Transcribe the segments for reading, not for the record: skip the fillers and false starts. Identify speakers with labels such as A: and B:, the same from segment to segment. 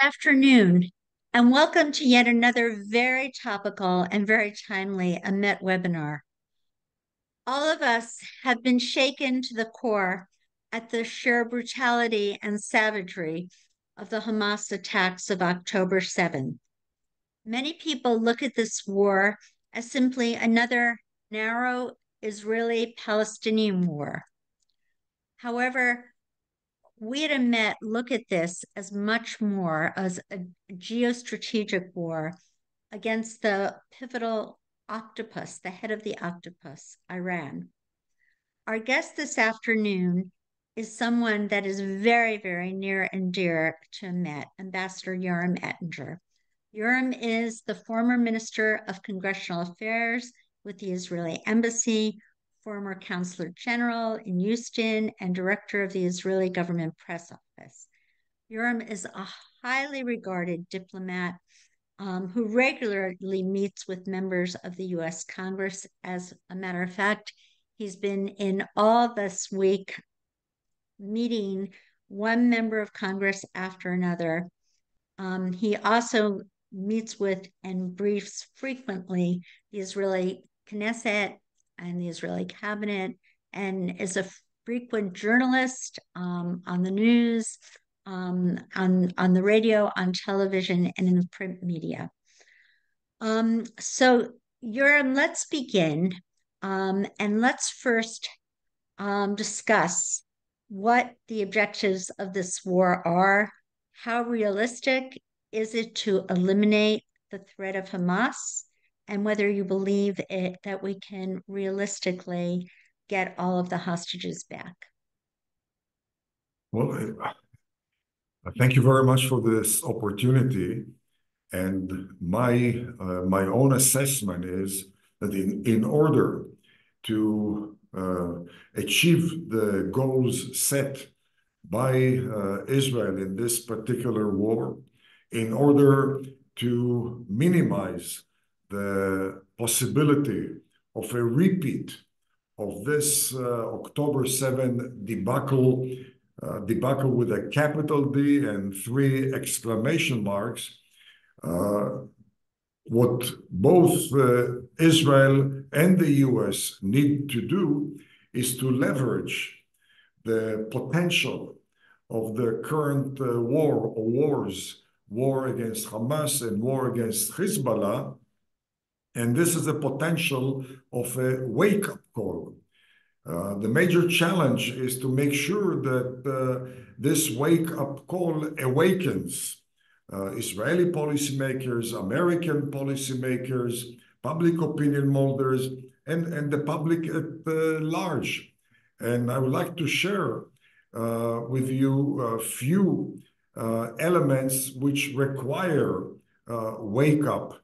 A: Afternoon, and welcome to yet another very topical and very timely AMET webinar. All of us have been shaken to the core at the sheer brutality and savagery of the Hamas attacks of October 7th. Many people look at this war as simply another narrow Israeli-Palestinian war. However, we at AMET look at this as much more as a geostrategic war against the pivotal octopus, the head of the octopus, Iran. Our guest this afternoon is someone that is very, very near and dear to AMET, Ambassador Yoram Ettinger. Yoram is the former Minister of Congressional Affairs with the Israeli Embassy, former Counselor General in Houston, and Director of the Israeli Government Press Office. Yoram is a highly regarded diplomat who regularly meets with members of the U.S. Congress. As a matter of fact, he's been in all this week meeting one member of Congress after another. He also meets with and briefs frequently the Israeli Knesset and the Israeli cabinet, and is a frequent journalist on the news, on the radio, on television, and in the print media. So, Yoram, let's begin, and let's first discuss what the objectives of this war are. How realistic is it to eliminate the threat of Hamas, and whether you believe that we can realistically get all of the hostages back?
B: Well, thank you very much for this opportunity. And my own assessment is that in order to achieve the goals set by Israel in this particular war, in order to minimize the possibility of a repeat of this October 7 debacle with a capital D and 3 exclamation marks, what both Israel and the US need to do is to leverage the potential of the current war against Hamas and war against Hezbollah. And this is the potential of a wake-up call. The major challenge is to make sure that this wake-up call awakens Israeli policymakers, American policymakers, public opinion molders, and the public at large. And I would like to share with you a few elements which require wake up.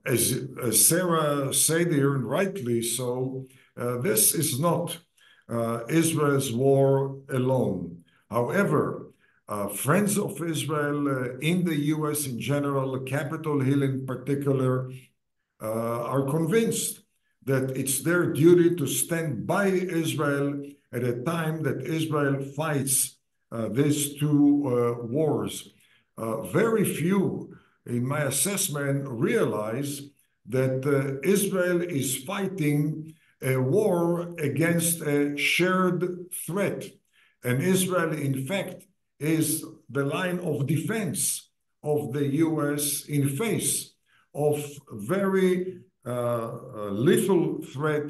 B: As Sarah said here, and rightly so, this is not Israel's war alone. However, friends of Israel in the US in general, Capitol Hill in particular, are convinced that it's their duty to stand by Israel at a time that Israel fights these 2 wars. Very few, in my assessment, realize that Israel is fighting a war against a shared threat. And Israel, in fact, is the line of defense of the US in face of very lethal threat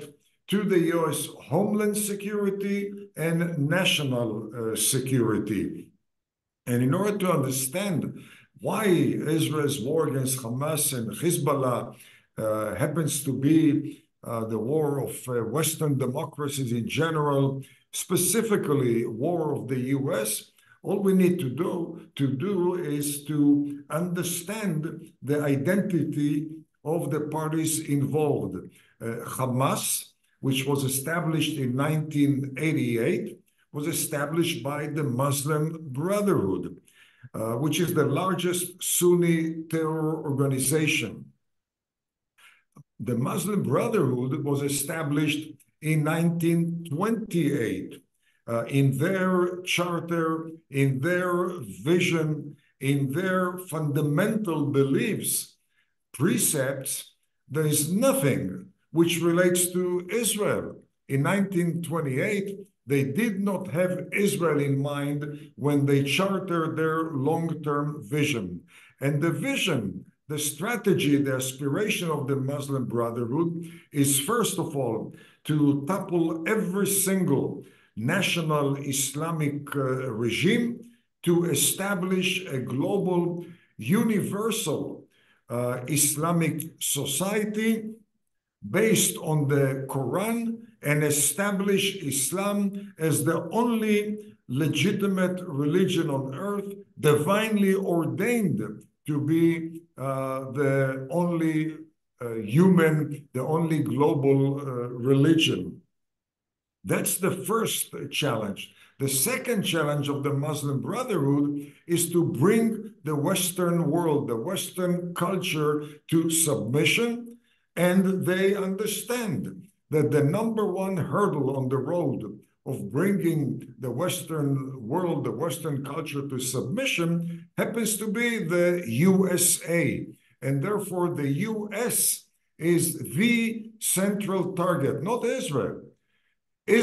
B: to the US homeland security and national security. And in order to understand why Israel's war against Hamas and Hezbollah happens to be the war of Western democracies in general, specifically war of the US, all we need to do is to understand the identity of the parties involved. Hamas, which was established in 1988, was established by the Muslim Brotherhood, which is the largest Sunni terror organization. The Muslim Brotherhood was established in 1928. In their charter, in their vision, in their fundamental beliefs, precepts, there is nothing which relates to Israel. In 1928, they did not have Israel in mind when they chartered their long-term vision. And the vision, the strategy, the aspiration of the Muslim Brotherhood is, first of all, to topple every single national Islamic regime, to establish a global, universal Islamic society based on the Quran, and establish Islam as the only legitimate religion on earth, divinely ordained to be the only human, the only global religion. That's the first challenge. The second challenge of the Muslim Brotherhood is to bring the Western world, the Western culture to submission, and they understand that the number one hurdle on the road of bringing the Western world, the Western culture to submission happens to be the USA. And therefore, the US is the central target, not Israel.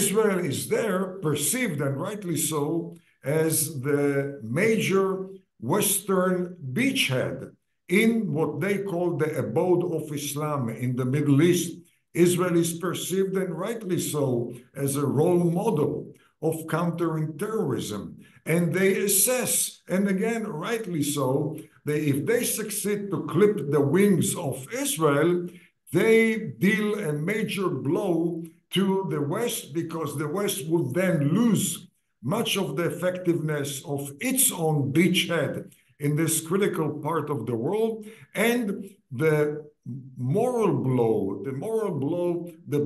B: Israel is there, perceived, and rightly so, as the major Western beachhead in what they call the abode of Islam in the Middle East. Israel is perceived, and rightly so, as a role model of countering terrorism. And they assess, and again, rightly so, that if they succeed to clip the wings of Israel, they deal a major blow to the West, because the West would then lose much of the effectiveness of its own beachhead in this critical part of the world, and the moral blow, the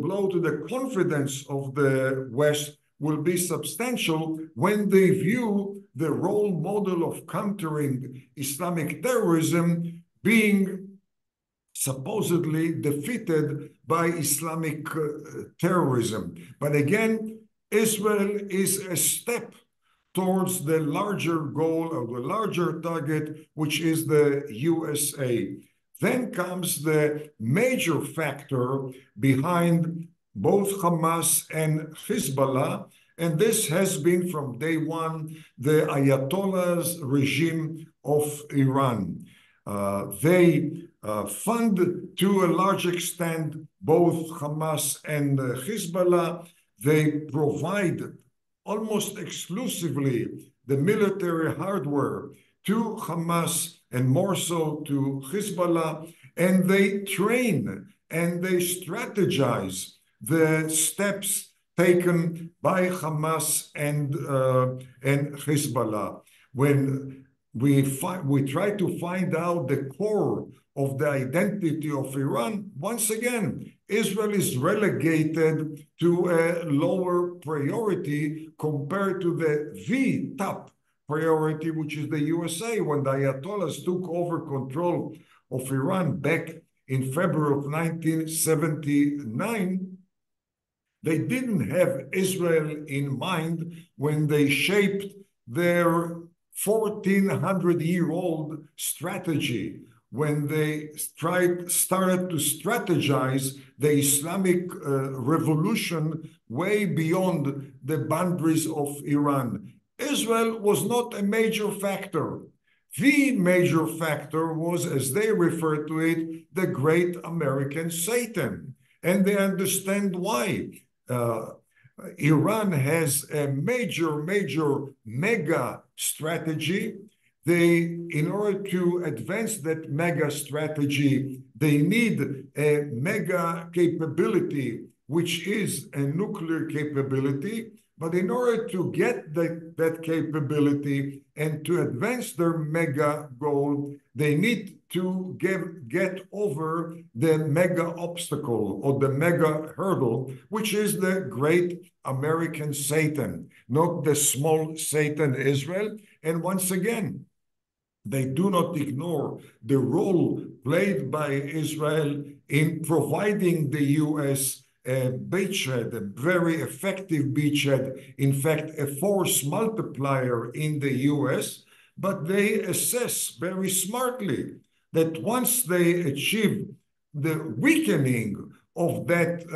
B: blow to the confidence of the West will be substantial when they view the role model of countering Islamic terrorism being supposedly defeated by Islamic terrorism. But again, Israel is a step towards the larger goal or the larger target, which is the USA. Then comes the major factor behind both Hamas and Hezbollah, and this has been from day one the Ayatollah's regime of Iran. They fund to a large extent both Hamas and Hezbollah. They provide almost exclusively the military hardware to Hamas and more so to Hezbollah, and they train and they strategize the steps taken by Hamas and Hezbollah. When we try to find out the core of the identity of Iran, once again, Israel is relegated to a lower priority compared to the top priority, which is the USA. When the Ayatollahs took over control of Iran back in February of 1979, they didn't have Israel in mind when they shaped their 1,400-year-old strategy, when they started to strategize the Islamic revolution way beyond the boundaries of Iran. Israel was not a major factor. The major factor was, as they refer to it, the great American Satan. And they understand why. Iran has a major mega strategy. In order to advance that mega strategy, they need a mega capability, which is a nuclear capability. But in order to get that capability and to advance their mega goal, they need to get over the mega obstacle or the mega hurdle, which is the great American Satan, not the small Satan Israel. And once again, they do not ignore the role played by Israel in providing the U.S. a beachhead, a very effective beachhead, in fact, a force multiplier in the U.S., but they assess very smartly that once they achieve the weakening of that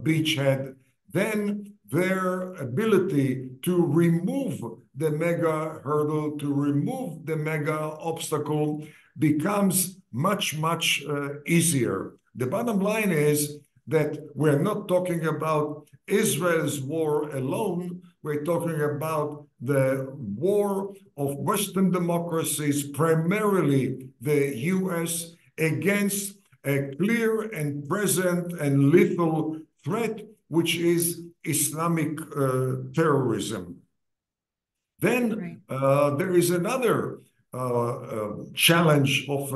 B: beachhead, then their ability to remove the mega hurdle, to remove the mega obstacle becomes much, much easier. The bottom line is that we're not talking about Israel's war alone. We're talking about the war of Western democracies, primarily the US, against a clear and present and lethal threat, which is Islamic terrorism. Then there is another challenge of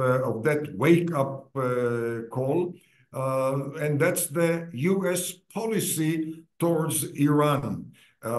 B: that wake-up call, and that's the US policy towards Iran.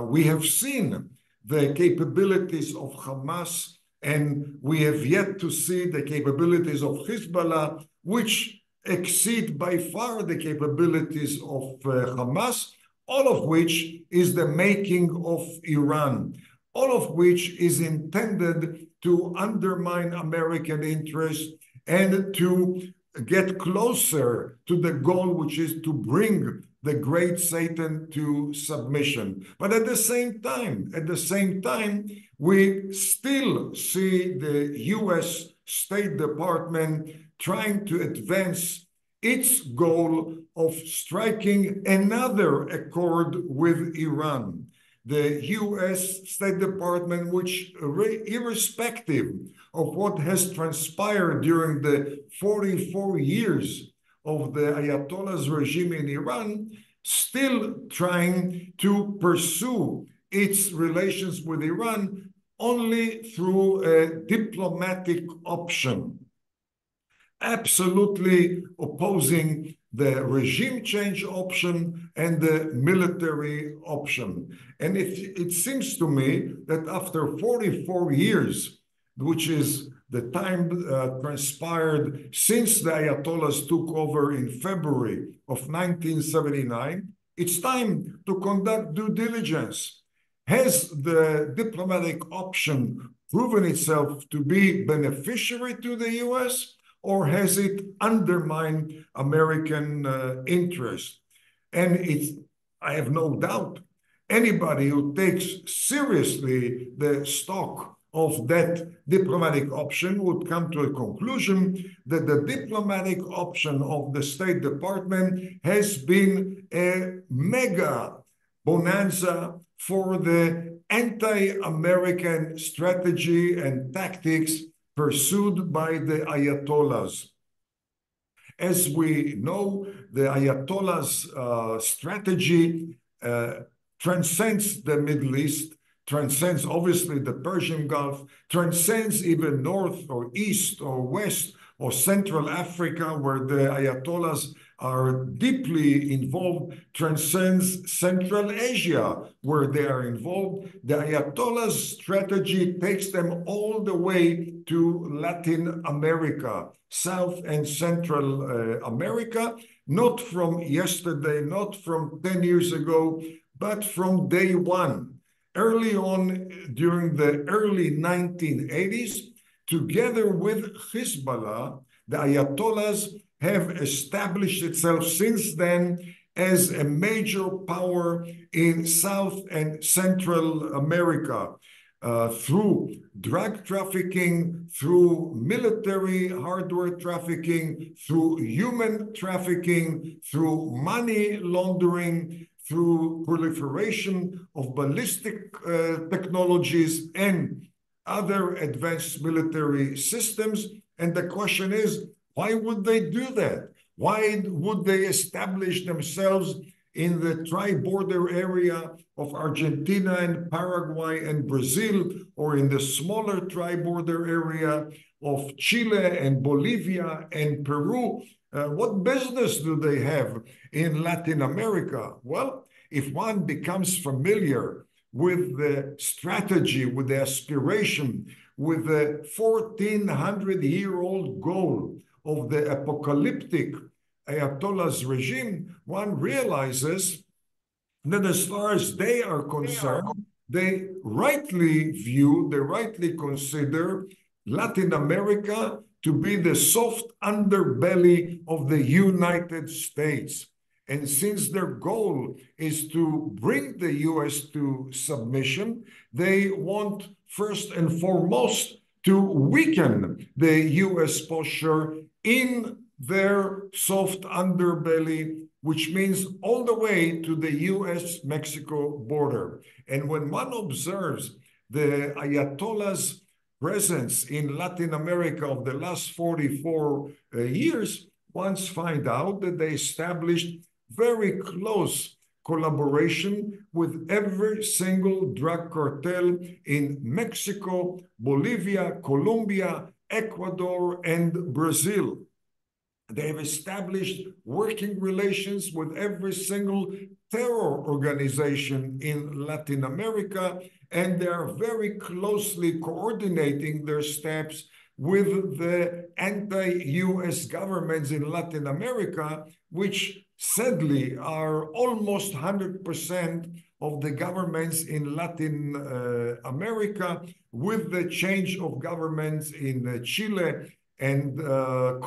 B: We have seen the capabilities of Hamas, and we have yet to see the capabilities of Hezbollah, which exceed by far the capabilities of Hamas, all of which is the making of Iran, all of which is intended to undermine American interests and to get closer to the goal, which is to bring the great Satan to submission. But at the same time, we still see the US State Department trying to advance its goal of striking another accord with Iran. The US State Department, which irrespective of what has transpired during the 44 years of the Ayatollah's regime in Iran, still trying to pursue its relations with Iran only through a diplomatic option, absolutely opposing the regime change option and the military option. And it seems to me that after 44 years, which is the time transpired since the Ayatollahs took over in February of 1979, it's time to conduct due diligence. Has the diplomatic option proven itself to be beneficiary to the US, or has it undermined American interest? And I have no doubt, anybody who takes seriously the stock of that diplomatic option would come to a conclusion that the diplomatic option of the State Department has been a mega bonanza for the anti-American strategy and tactics pursued by the Ayatollahs. As we know, the Ayatollahs' strategy transcends the Middle East, transcends obviously the Persian Gulf, transcends even north or east or west or Central Africa, where the Ayatollahs are deeply involved, transcends Central Asia, where they are involved. The Ayatollahs' strategy takes them all the way to Latin America, South and Central America, not from yesterday, not from 10 years ago, but from day one. Early on, during the early 1980s, together with Hezbollah, the Ayatollahs have established itself since then as a major power in South and Central America through drug trafficking, through military hardware trafficking, through human trafficking, through money laundering, through proliferation of ballistic technologies and other advanced military systems. And the question is, why would they do that? Why would they establish themselves in the tri-border area of Argentina and Paraguay and Brazil, or in the smaller tri-border area of Chile and Bolivia and Peru? What business do they have in Latin America? Well, if one becomes familiar with the strategy, with the aspiration, with the 1,400-year-old goal of the apocalyptic Ayatollah's regime, one realizes that as far as they are concerned, they rightly consider Latin America to be the soft underbelly of the United States. And since their goal is to bring the US to submission, they want first and foremost to weaken the US posture in their soft underbelly, which means all the way to the US-Mexico border. And when one observes the Ayatollah's presence in Latin America of the last 44 years, one finds out that they established very close collaboration with every single drug cartel in Mexico, Bolivia, Colombia, Ecuador, and Brazil. They have established working relations with every single terror organization in Latin America, and they are very closely coordinating their steps with the anti-US governments in Latin America, which sadly are almost 100% of the governments in Latin America, with the change of governments in Chile and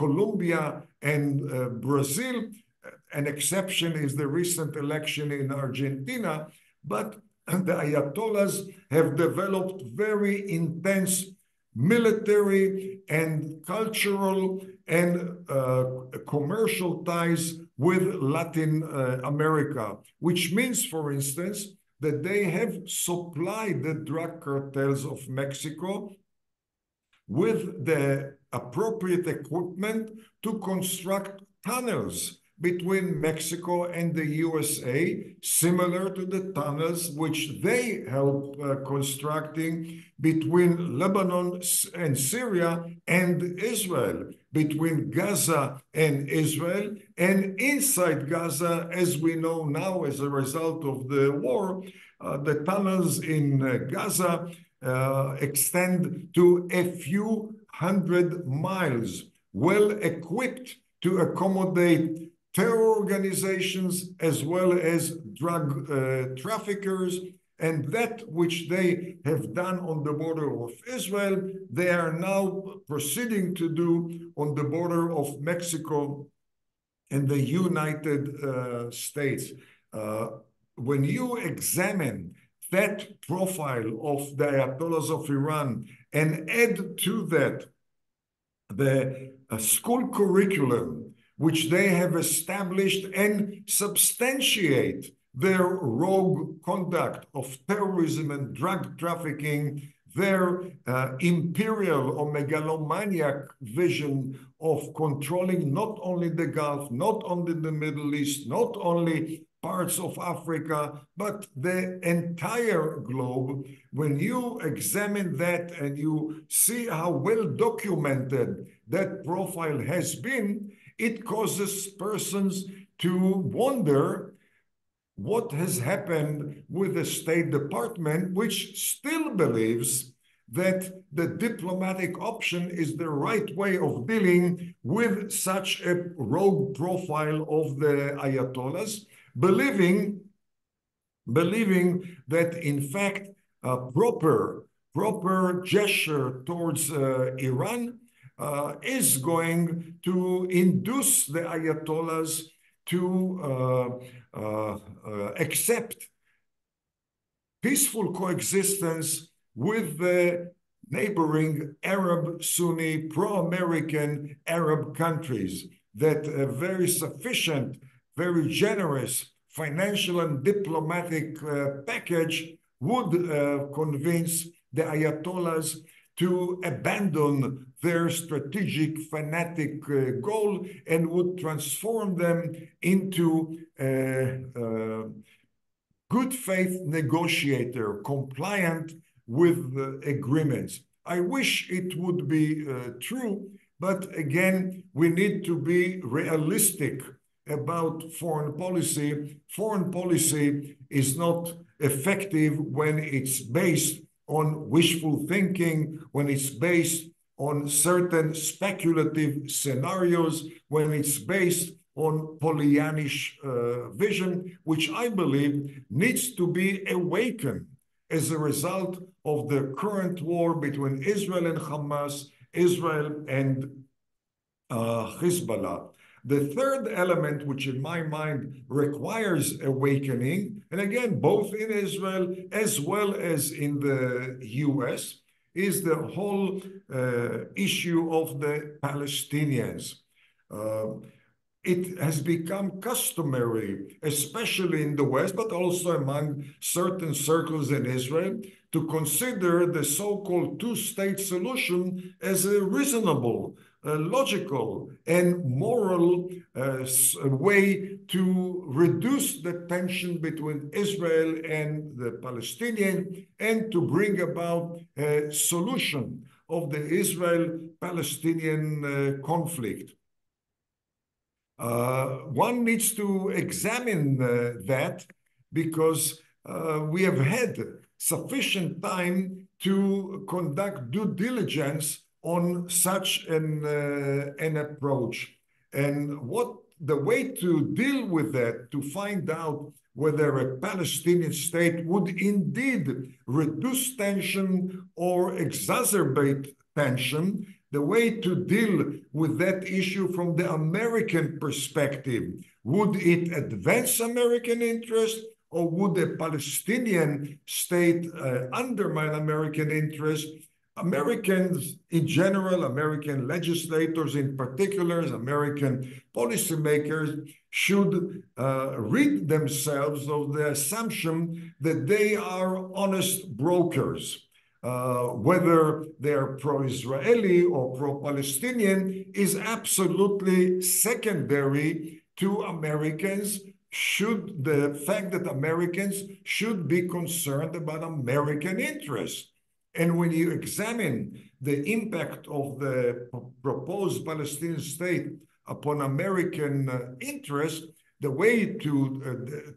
B: Colombia and Brazil. An exception is the recent election in Argentina, but the Ayatollahs have developed very intense military and cultural and commercial ties with Latin America, which means, for instance, that they have supplied the drug cartels of Mexico with the appropriate equipment to construct tunnels between Mexico and the USA, similar to the tunnels which they help constructing between Lebanon and Syria and Israel, between Gaza and Israel, and inside Gaza, as we know now as a result of the war, the tunnels in Gaza extend to a few hundred miles, well equipped to accommodate terror organizations as well as drug traffickers. And that which they have done on the border of Israel, they are now proceeding to do on the border of Mexico and the United States. When you examine that profile of the Ayatollahs of Iran and add to that the school curriculum, which they have established and substantiate their rogue conduct of terrorism and drug trafficking, their imperial or megalomaniac vision of controlling not only the Gulf, not only the Middle East, not only parts of Africa, but the entire globe. When you examine that and you see how well documented that profile has been, it causes persons to wonder what has happened with the State Department, which still believes that the diplomatic option is the right way of dealing with such a rogue profile of the Ayatollahs, believing that in fact a proper gesture towards Iran is going to induce the Ayatollahs to accept peaceful coexistence with the neighboring Arab, Sunni, pro-American Arab countries, that a very sufficient, very generous financial and diplomatic package would convince the Ayatollahs to abandon their strategic fanatic goal and would transform them into good faith negotiator, compliant with agreements. I wish it would be true, but again, we need to be realistic about foreign policy. Foreign policy is not effective when it's based on wishful thinking, when it's based on certain speculative scenarios, when it's based on Pollyannish vision, which I believe needs to be awakened as a result of the current war between Israel and Hamas, Israel and Hezbollah. The third element, which in my mind requires awakening, and again, both in Israel as well as in the US, is the whole issue of the Palestinians. It has become customary, especially in the West, but also among certain circles in Israel, to consider the so-called two-state solution as a reasonable, logical, and moral way to reduce the tension between Israel and the Palestinian and to bring about a solution of the Israel-Palestinian conflict. One needs to examine that because we have had sufficient time to conduct due diligence on such an approach. And what the way to deal with that, to find out whether a Palestinian state would indeed reduce tension or exacerbate tension, the way to deal with that issue from the American perspective, would it advance American interest, or would a Palestinian state undermine American interest? Americans in general, American legislators in particular, American policymakers should rid themselves of the assumption that they are honest brokers. Whether they are pro-Israeli or pro-Palestinian is absolutely secondary to Americans. Should the fact that Americans should be concerned about American interests. And when you examine the impact of the proposed Palestinian state upon American interests, the way to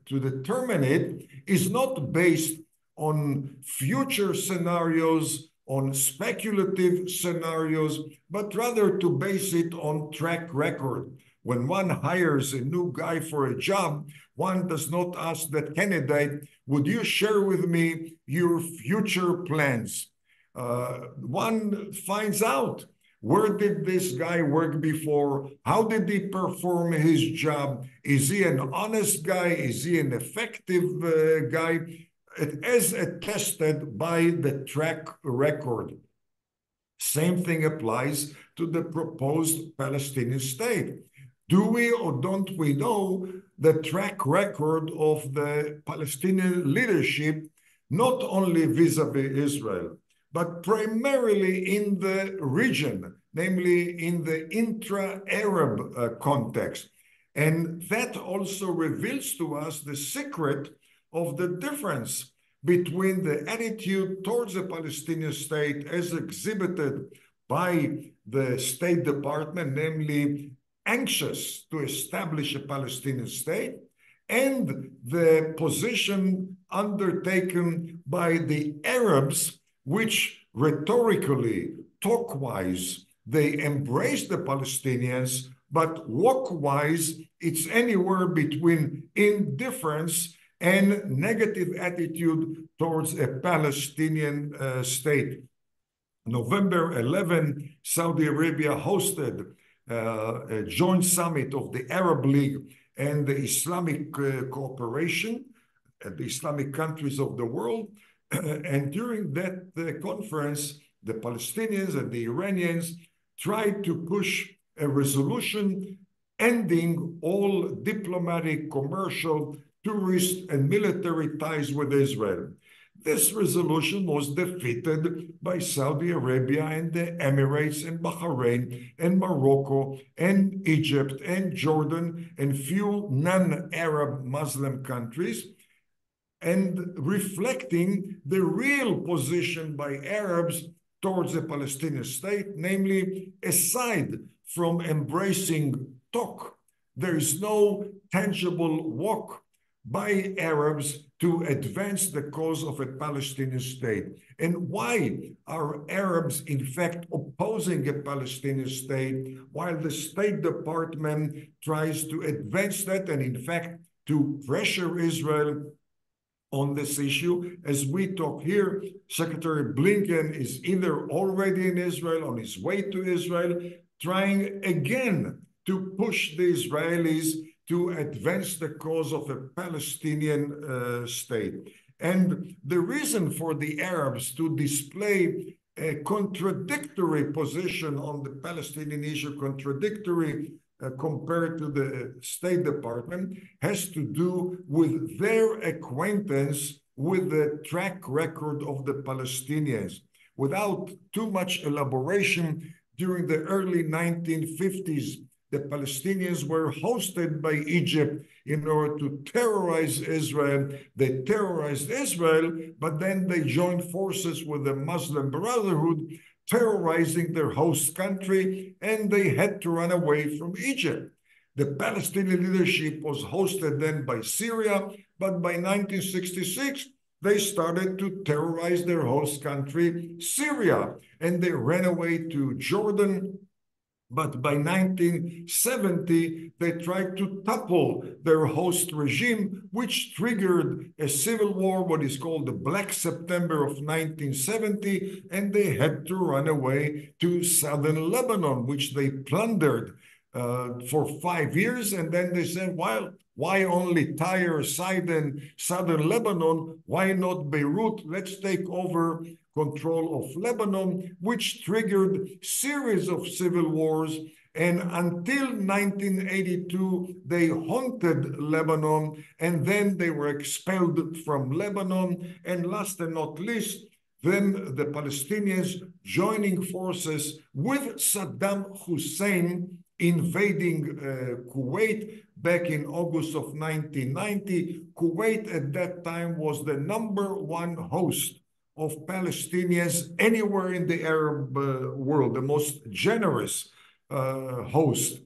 B: determine it is not based on future scenarios, on speculative scenarios, but rather to base it on track record. When one hires a new guy for a job, one does not ask that candidate, would you share with me your future plans? One finds out, where did this guy work before? How did he perform his job? Is he an honest guy? Is he an effective guy? As attested by the track record. Same thing applies to the proposed Palestinian state. Do we or don't we know the track record of the Palestinian leadership, not only vis-a-vis Israel, but primarily in the region, namely in the intra-Arab context? And that also reveals to us the secret of the difference between the attitude towards the Palestinian state as exhibited by the State Department, namely anxious to establish a Palestinian state, and the position undertaken by the Arabs, which rhetorically, talk-wise, they embrace the Palestinians, but walk-wise, it's anywhere between indifference and negative attitude towards a Palestinian state. November 11, Saudi Arabia hosted a joint summit of the Arab League and the Islamic cooperation, the Islamic countries of the world. And during that conference, the Palestinians and the Iranians tried to push a resolution ending all diplomatic, commercial, tourist, and military ties with Israel. This resolution was defeated by Saudi Arabia and the Emirates and Bahrain and Morocco and Egypt and Jordan and few non-Arab Muslim countries, and reflecting the real position by Arabs towards the Palestinian state, namely, aside from embracing talk, there is no tangible walk by Arabs to advance the cause of a Palestinian state. And why are Arabs, in fact, opposing a Palestinian state, while the State Department tries to advance that and, in fact, to pressure Israel on this issue. As we talk here, Secretary Blinken is either already in Israel, on his way to Israel, trying again to push the Israelis to advance the cause of a Palestinian state. And the reason for the Arabs to display a contradictory position on the Palestinian issue, contradictory compared to the State Department, has to do with their acquaintance with the track record of the Palestinians. Without too much elaboration, during the early 1950s, the Palestinians were hosted by Egypt in order to terrorize Israel. They terrorized Israel, but then they joined forces with the Muslim Brotherhood, terrorizing their host country, and they had to run away from Egypt. The Palestinian leadership was hosted then by Syria, but by 1966, they started to terrorize their host country, Syria, and they ran away to Jordan. But by 1970, they tried to topple their host regime, which triggered a civil war, what is called the Black September of 1970, and they had to run away to southern Lebanon, which they plundered for 5 years. And then they said, well, why only Tyre, Sidon, southern Lebanon? Why not Beirut? Let's take over control of Lebanon, which triggered series of civil wars. And until 1982, they haunted Lebanon, and then they were expelled from Lebanon. And last and not least, then the Palestinians joining forces with Saddam Hussein invading Kuwait back in August of 1990. Kuwait at that time was the #1 host of Palestinians anywhere in the Arab world, the most generous host.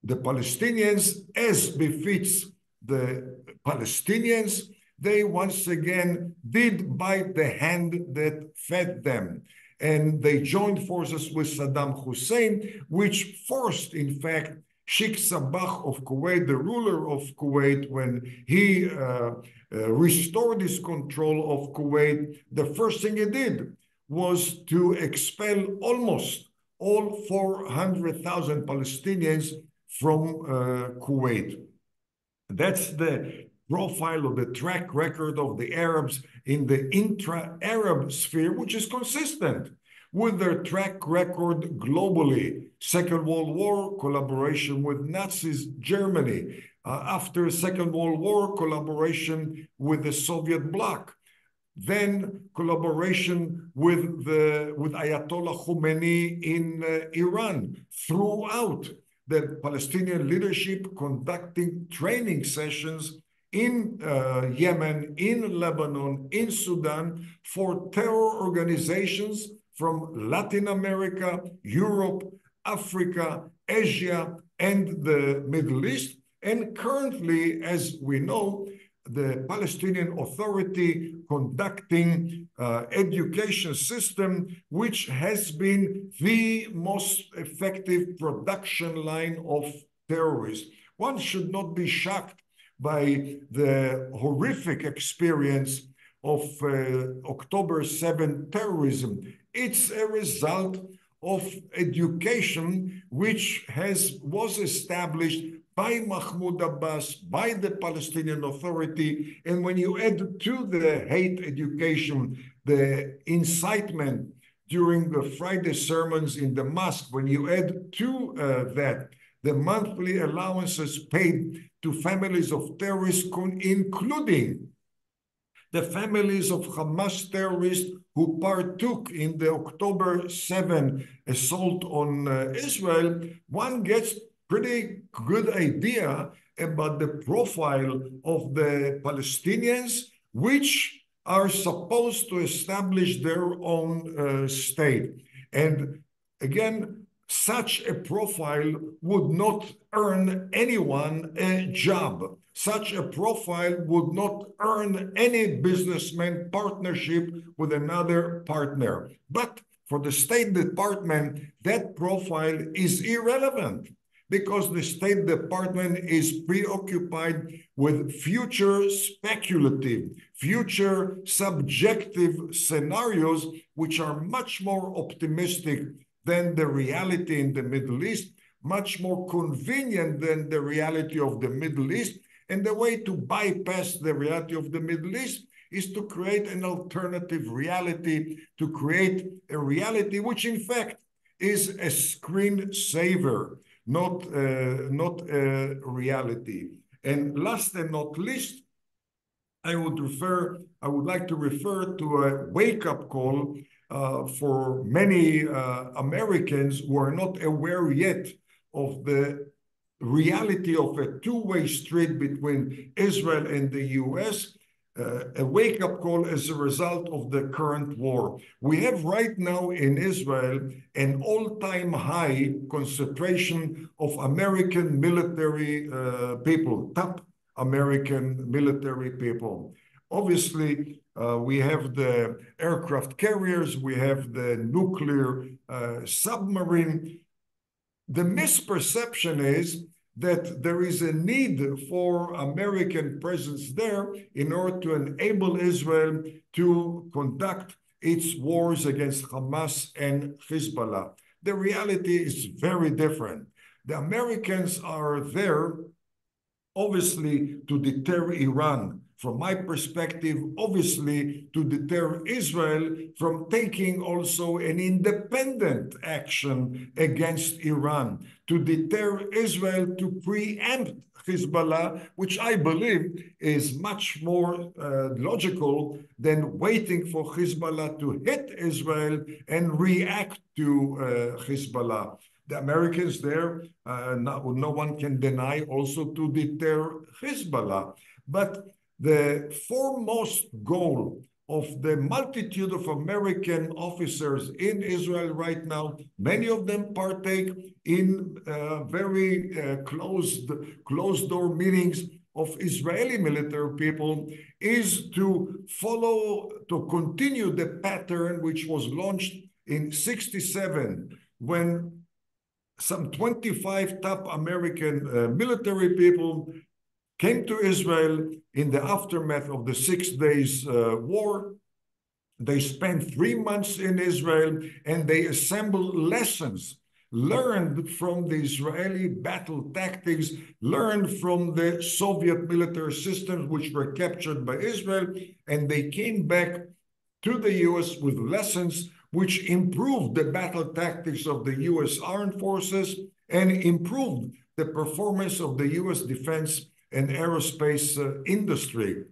B: The Palestinians, as befits the Palestinians, they once again did bite the hand that fed them. And they joined forces with Saddam Hussein, which forced, in fact, Sheikh Sabah of Kuwait, the ruler of Kuwait, when he restored his control of Kuwait, the first thing he did was to expel almost all 400,000 Palestinians from Kuwait. That's the profile of the track record of the Arabs in the intra-Arab sphere, which is consistent with their track record globally. Second World War, collaboration with Nazis, Germany. After Second World War, collaboration with the Soviet bloc. Then collaboration with Ayatollah Khomeini in Iran. Throughout the Palestinian leadership conducting training sessions in Yemen, in Lebanon, in Sudan, for terror organizations from Latin America, Europe, Africa, Asia, and the Middle East. And currently, as we know, the Palestinian Authority conducting education system, which has been the most effective production line of terrorists. One should not be shocked by the horrific experience of October 7 terrorism. It's a result of education which was established by Mahmoud Abbas, by the Palestinian Authority. And when you add to the hate education, the incitement during the Friday sermons in the mosque, when you add to that the monthly allowances paid to families of terrorists, including the families of Hamas terrorists who partook in the October 7 assault on Israel, one gets pretty good idea about the profile of the Palestinians, which are supposed to establish their own state. And again, such a profile would not earn anyone a job. Such a profile would not earn any businessman partnership with another partner. But for the State Department, that profile is irrelevant, because the State Department is preoccupied with future speculative, future subjective scenarios, which are much more optimistic than the reality in the Middle East, much more convenient than the reality of the Middle East. And the way to bypass the reality of the Middle East is to create an alternative reality, to create a reality which in fact is a screensaver, not a reality. And last and not least, I would like to refer to a wake-up call for many Americans who are not aware yet of the reality of a two-way street between Israel and the US, a wake-up call as a result of the current war. We have right now in Israel an all-time high concentration of American military people, top American military people. Obviously, we have the aircraft carriers, we have the nuclear submarine. The misperception is that there is a need for American presence there in order to enable Israel to conduct its wars against Hamas and Hezbollah. The reality is very different. The Americans are there, obviously, to deter Iran. From my perspective, obviously, to deter Israel from taking also an independent action against Iran, to deter Israel to preempt Hezbollah, which I believe is much more logical than waiting for Hezbollah to hit Israel and react to Hezbollah. The Americans there, no one can deny, also to deter Hezbollah. But the foremost goal of the multitude of American officers in Israel right now, many of them partake in very closed-door meetings of Israeli military people, is to continue the pattern which was launched in '67, when some 25 top American military people came to Israel in the aftermath of the 6 Days War. They spent 3 months in Israel and they assembled lessons learned from the Israeli battle tactics, learned from the Soviet military systems which were captured by Israel, and they came back to the US with lessons which improved the battle tactics of the US armed forces and improved the performance of the US defense and aerospace industry.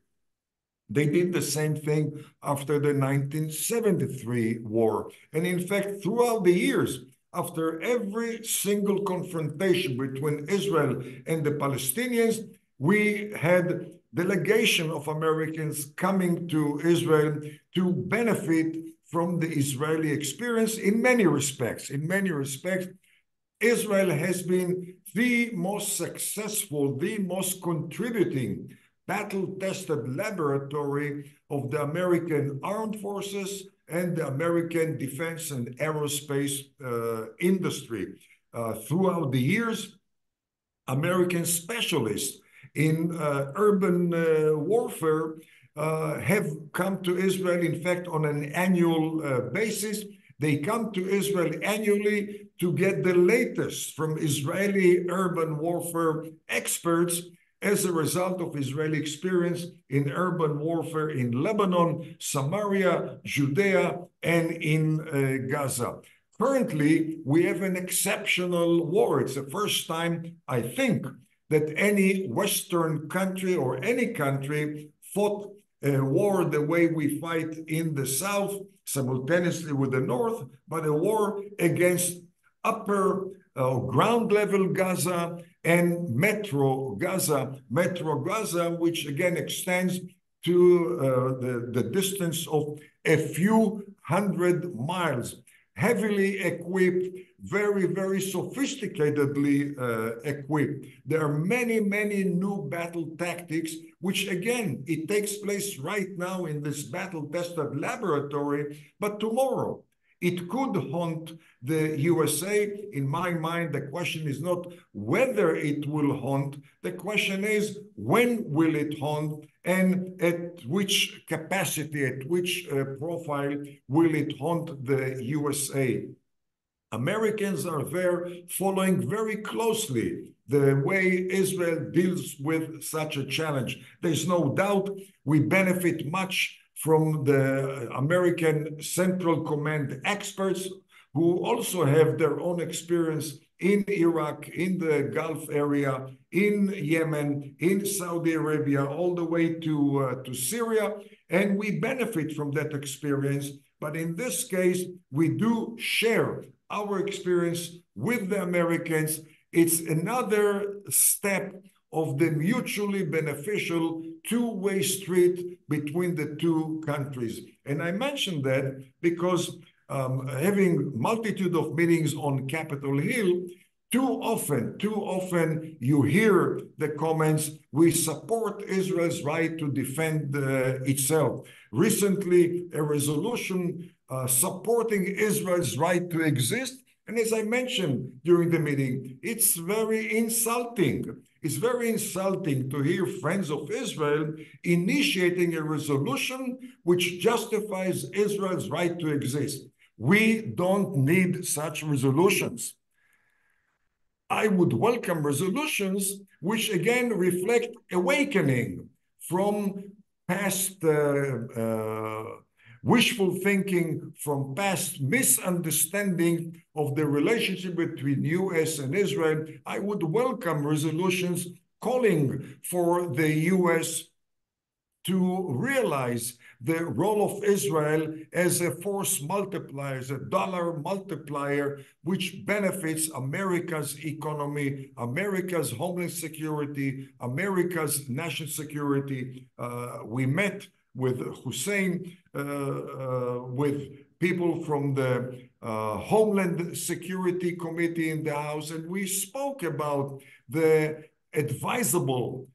B: They did the same thing after the 1973 war. And in fact, throughout the years, after every single confrontation between Israel and the Palestinians, we had delegation of Americans coming to Israel to benefit from the Israeli experience in many respects. In many respects, Israel has been the most successful, the most contributing battle-tested laboratory of the American armed forces and the American defense and aerospace industry. Throughout the years, American specialists in urban warfare have come to Israel, in fact, on an annual basis. They come to Israel annually to get the latest from Israeli urban warfare experts as a result of Israeli experience in urban warfare in Lebanon, Samaria, Judea, and in Gaza. Currently, we have an exceptional war. It's the first time, I think, that any Western country or any country fought a war the way we fight in the South, simultaneously with the North, but a war against upper ground level Gaza and Metro Gaza, which again extends to the distance of a few hundred miles, heavily equipped, very, very sophisticatedly equipped. There are many, many new battle tactics, which again, it takes place right now in this battle-tested laboratory, but tomorrow, It could haunt the USA. In my mind, the question is not whether it will haunt. The question is, when will it haunt, and at which capacity, at which profile will it haunt the USA? Americans are there following very closely the way Israel deals with such a challenge. There's no doubt we benefit much from the American Central Command experts who also have their own experience in Iraq, in the Gulf area, in Yemen, in Saudi Arabia, all the way to Syria. And we benefit from that experience. But in this case, we do share our experience with the Americans. It's another step of the mutually beneficial two-way street between the two countries. And I mentioned that because having multitude of meetings on Capitol Hill, too often you hear the comments, we support Israel's right to defend itself. Recently, a resolution supporting Israel's right to exist. And as I mentioned during the meeting, it's very insulting. It's very insulting to hear friends of Israel initiating a resolution which justifies Israel's right to exist. We don't need such resolutions. I would welcome resolutions which again reflect awakening from past wishful thinking, from past misunderstanding of the relationship between US and Israel. I would welcome resolutions calling for the US to realize the role of Israel as a force multiplier, as a dollar multiplier, which benefits America's economy, America's homeland security, America's national security. We met with Hussein, with people from the Homeland Security Committee in the House, and we spoke about the advisable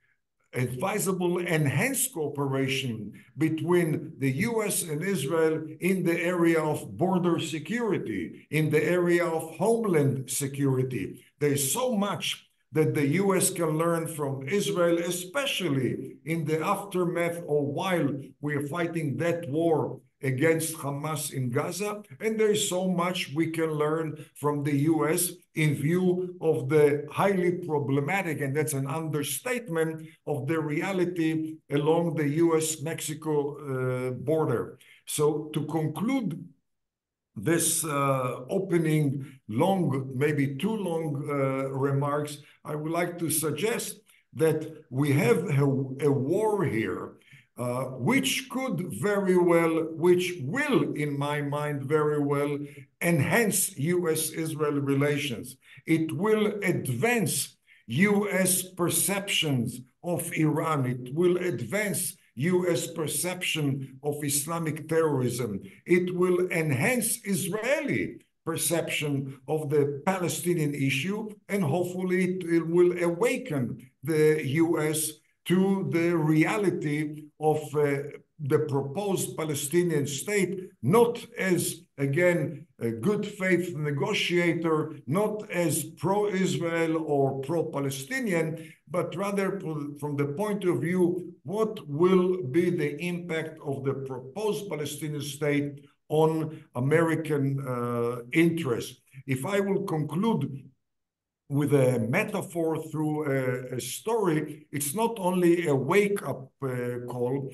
B: enhanced cooperation between the US and Israel in the area of border security, in the area of homeland security. There's so much that the US can learn from Israel, especially in the aftermath or while we are fighting that war against Hamas in Gaza. And there's so much we can learn from the US in view of the highly problematic, and that's an understatement, of the reality along the US-Mexico border. So to conclude this opening long, maybe too long remarks, I would like to suggest that we have a war here which could very well, which will, in my mind, very well enhance US-Israel relations. It will advance US perceptions of Iran. It will advance US perception of Islamic terrorism. It will enhance Israeli perception of the Palestinian issue, and hopefully it will awaken the US to the reality of the proposed Palestinian state, not as, again, a good faith negotiator, not as pro-Israel or pro-Palestinian, but rather from the point of view, what will be the impact of the proposed Palestinian state on American interests. If I will conclude with a metaphor through a story, it's not only a wake-up call,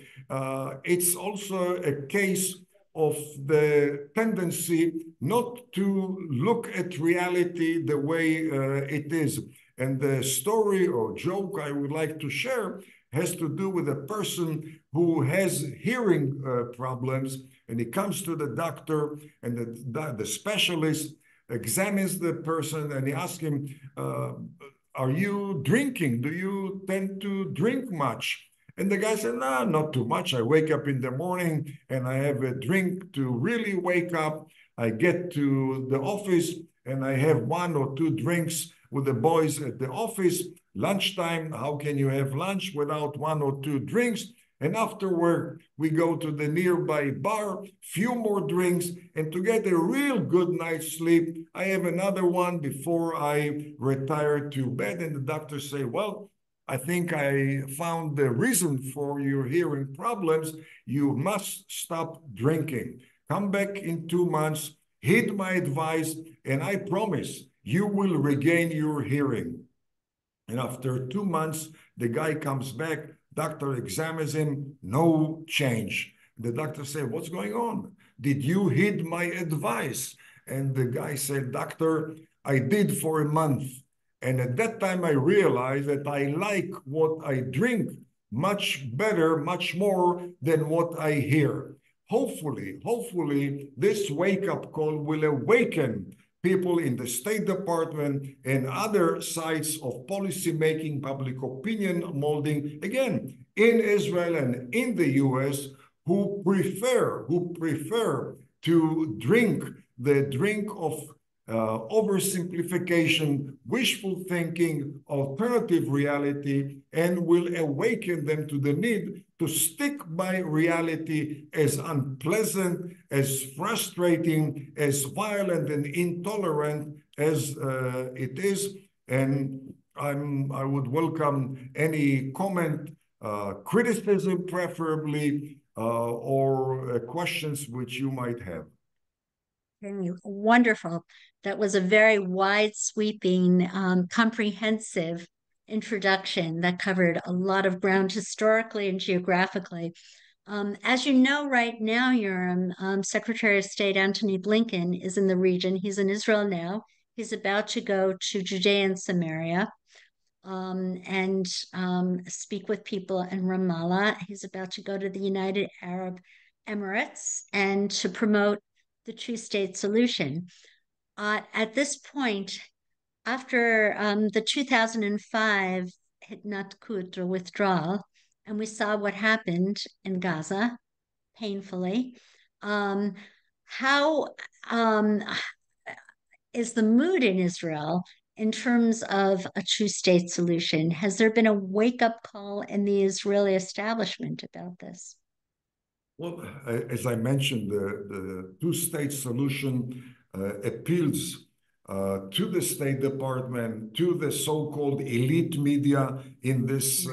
B: it's also a case of the tendency not to look at reality the way it is. And the story or joke I would like to share has to do with a person who has hearing problems, and he comes to the doctor, and the specialist examines the person, and he asks him, are you drinking? Do you tend to drink much? And the guy said, no, not too much. I wake up in the morning and I have a drink to really wake up. I get to the office and I have 1 or 2 drinks with the boys at the office. Lunchtime, how can you have lunch without 1 or 2 drinks? And afterward, we go to the nearby bar, few more drinks, and to get a real good night's sleep, I have another one before I retire to bed. And the doctors say, well, I think I found the reason for your hearing problems. You must stop drinking. Come back in 2 months, heed my advice, and I promise you will regain your hearing. And after 2 months, the guy comes back, doctor examines him, no change. The doctor said, what's going on? Did you heed my advice? And the guy said, doctor, I did for a month. And at that time, I realized that I like what I drink much better, much more than what I hear. Hopefully, this wake-up call will awaken people in the State Department and other sites of policy making, public opinion molding, again, in Israel and in the US, who prefer to drink the drink of oversimplification, wishful thinking, alternative reality, and will awaken them to the need to stick by reality, as unpleasant, as frustrating, as violent and intolerant as it is. And I would welcome any comment, criticism preferably, or questions which you might have.
A: Wonderful. That was a very wide sweeping, comprehensive introduction that covered a lot of ground historically and geographically. As you know, right now, Yoram, Secretary of State Antony Blinken is in the region. He's in Israel now. He's about to go to Judea and Samaria and speak with people in Ramallah. He's about to go to the United Arab Emirates and to promote the two-state solution. At this point, after the 2005 Hitnatkut or withdrawal, and we saw what happened in Gaza, painfully, how is the mood in Israel in terms of a two-state solution? Has there been a wake-up call in the Israeli establishment about this?
B: Well, as I mentioned, the two-state solution appeals to the State Department, to the so-called elite media in this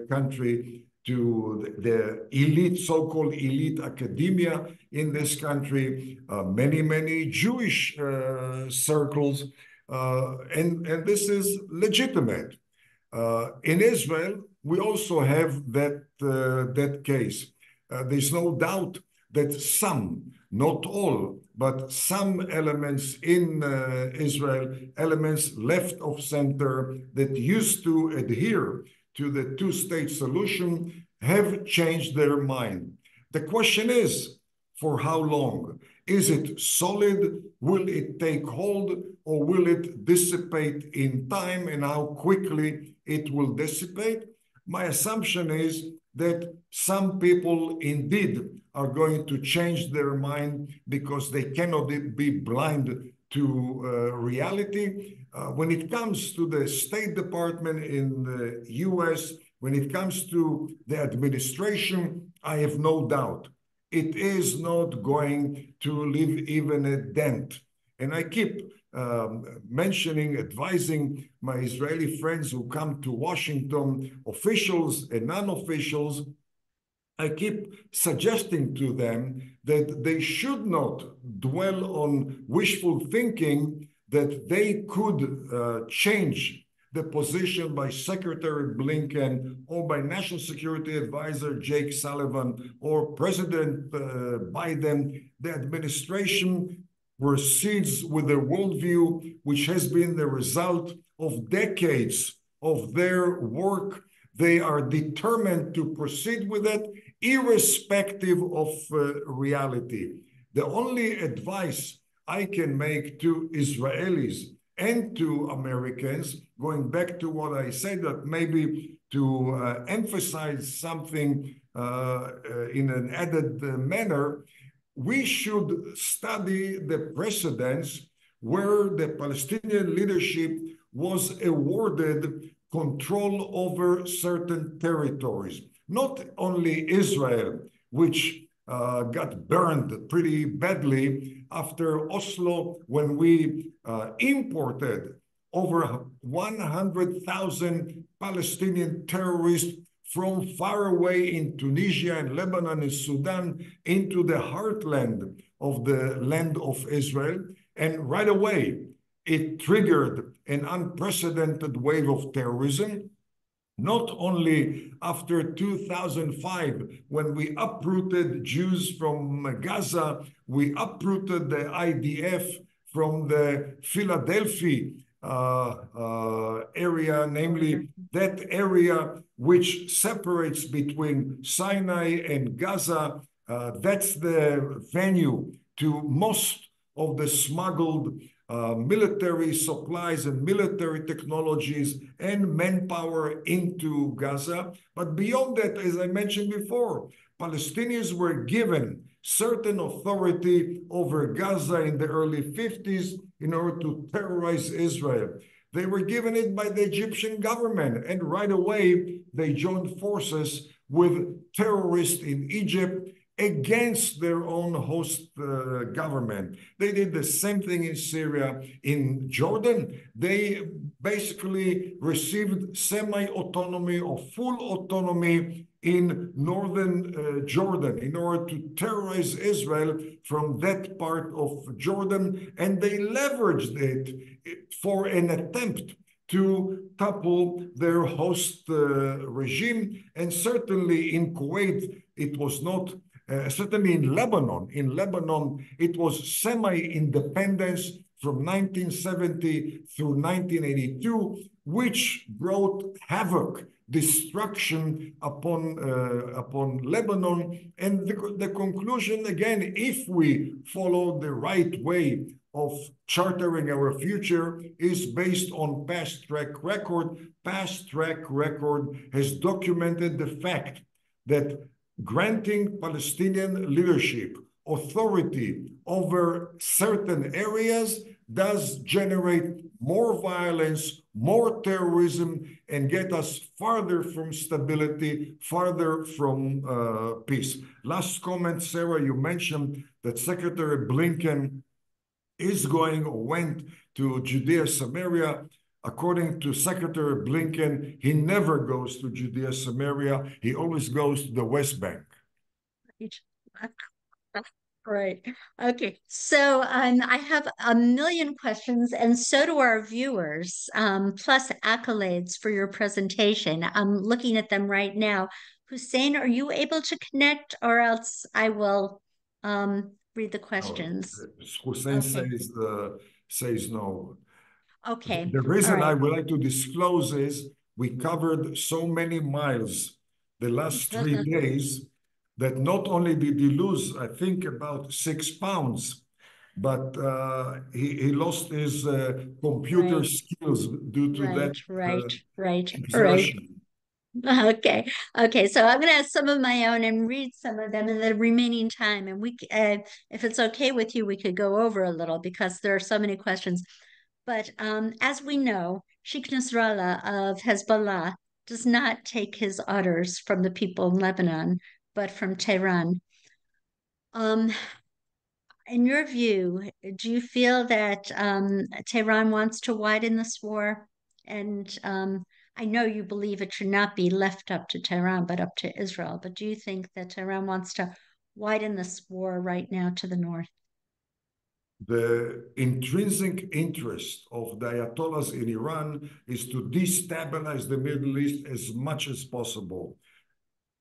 B: country, to the elite, so-called elite academia in this country, many Jewish circles, and this is legitimate. In Israel, we also have that case. There's no doubt that some, not all, but some elements in Israel, elements left of center that used to adhere to the two-state solution, have changed their mind. The question is, for how long? Is it solid? Will it take hold? Or will it dissipate in time, and how quickly it will dissipate? My assumption is that some people indeed are going to change their mind because they cannot be blind to reality. When it comes to the State Department in the US, when it comes to the administration, I have no doubt it is not going to leave even a dent. And I keep mentioning, advising my Israeli friends who come to Washington, officials and non-officials, I keep suggesting to them that they should not dwell on wishful thinking that they could change the position by Secretary Blinken or by National Security Advisor Jake Sullivan or President Biden. The administration proceeds with a worldview which has been the result of decades of their work. They are determined to proceed with it, irrespective of reality. The only advice I can make to Israelis and to Americans, going back to what I said, that maybe to emphasize something in an added manner, we should study the precedents where the Palestinian leadership was awarded control over certain territories. not only Israel, which got burned pretty badly after Oslo when we imported over 100,000 Palestinian terrorists from far away in Tunisia and Lebanon and Sudan into the heartland of the land of Israel. And right away, it triggered an unprecedented wave of terrorism, not only after 2005, when we uprooted Jews from Gaza, we uprooted the IDF from the Philadelphia area, namely that area which separates between Sinai and Gaza. That's the venue to most of the smuggled military supplies and military technologies and manpower into Gaza. But beyond that, as I mentioned before, Palestinians were given certain authority over Gaza in the early 50s in order to terrorize Israel. They were given it by the Egyptian government, and right away they joined forces with terrorists in Egypt against their own host government. They did the same thing in Syria. In Jordan, they basically received semi-autonomy or full autonomy in northern Jordan in order to terrorize Israel from that part of Jordan, and they leveraged it for an attempt to topple their host regime. And certainly in Kuwait, it was not. Certainly in Lebanon, it was semi-independence from 1970 through 1982, which brought havoc, destruction upon Lebanon. And the conclusion, again, if we follow the right way of chartering our future, is based on past track record. Past track record has documented the fact that granting Palestinian leadership authority over certain areas does generate more violence, more terrorism, and get us farther from stability, farther from peace. Last comment, Sarah, you mentioned that Secretary Blinken is going or went to Judea, Samaria. According to Secretary Blinken, he never goes to Judea, Samaria. He always goes to the West Bank.
A: Right. Okay. So I have a million questions, and so do our viewers, plus accolades for your presentation. I'm looking at them right now. Hussein, are you able to connect, or else I will read the questions?
B: Hussein
A: Okay.
B: says no.
A: Okay.
B: The
A: All
B: reason I
A: right.
B: would like to disclose is we covered so many miles the last 3 days that not only did he lose, I think, about 6 pounds, but he lost his computer
A: Right.
B: skills due to that
A: Right.
B: exertion.
A: Okay. Okay. So I'm going to ask some of my own and read some of them in the remaining time. And if it's okay with you, we could go over a little because there are so many questions. But as we know, Sheikh Nasrallah of Hezbollah does not take his orders from the people in Lebanon, but from Tehran. In your view, do you feel that Tehran wants to widen this war? And I know you believe it should not be left up to Tehran, but up to Israel. But do you think that Tehran wants to widen this war right now to the north?
B: The intrinsic interest of the Ayatollahs in Iran is to destabilize the Middle East as much as possible.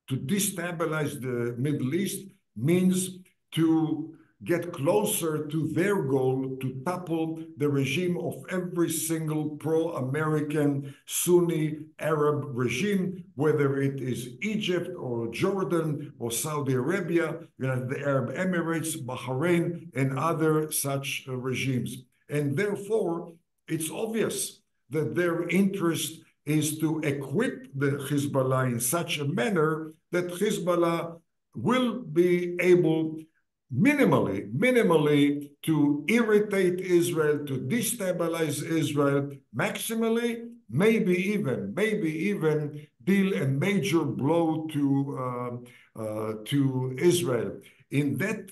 B: To destabilize the Middle East means to get closer to their goal to topple the regime of every single pro-American Sunni Arab regime, whether it is Egypt or Jordan or Saudi Arabia, the Arab Emirates, Bahrain, and other such regimes. And therefore, it's obvious that their interest is to equip the Hezbollah in such a manner that Hezbollah will be able minimally to irritate Israel, to destabilize Israel, maximally, maybe even deal a major blow to Israel. In that